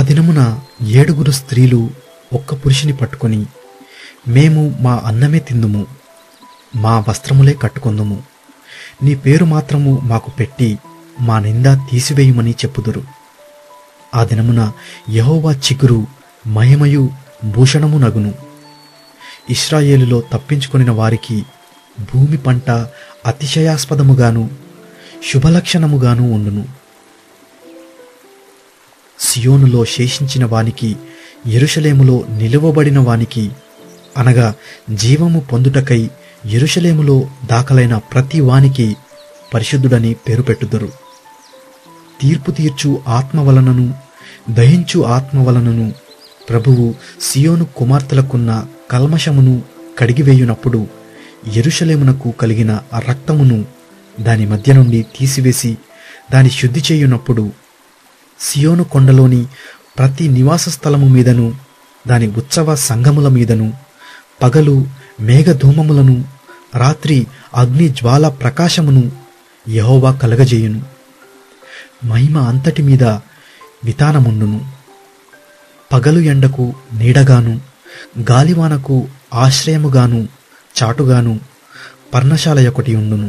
దినమున 7 స్త్రీలు ఒక్క పురుషుని పట్టుకొని, మేము మా అన్నమే తిందుము, మా వస్త్రములే కట్టుకొందుము, నీ పేరు మాత్రము మాకు పెట్టి మా నింద తీసివేయుమని చెప్పుదురు. ఆ దినమున యెహోవా చిగురు మహిమయు భూషణము నగును. ఇశ్రాయేలులో తప్పించుకొనిన వారికి భూమి పంట అతిశయాస్పదముగాను శుభలక్షణముగాను ఉండును. సియోనులో శేషించిన వానికి, యెరూషలేములో నిలువబడిన వానికి, అనగా జీవము పొందుటకై యెరూషలేములో దాఖలైన ప్రతి వానికి పరిశుద్ధుడని పేరు పెట్టుదురు. తీర్పు తీర్చు ఆత్మ వలనను దహించు ఆత్మ వలనను ప్రభువు సియోను కుమార్తెలకున్న కల్మషమును కడిగివేయునప్పుడు, యెరూషలేమునకు కలిగిన ఆ రక్తమును దాని మధ్య నుండి తీసివేసి దాని శుద్ధి చేయునప్పుడు, సియోను కొండలోని ప్రతి నివాస స్థలము మీదను దాని ఉత్సవ సంఘముల మీదను పగలు మేఘధూమములను రాత్రి అగ్ని జ్వాల ప్రకాశమును యెహోవా కలగజేయును. మహిమ అంతటి మీద వితానముండును. పగలు ఎండకు నీడగాను గాలివానకు ఆశ్రయముగాను చాటుగాను పర్ణశాల ఒకటి ఉండును.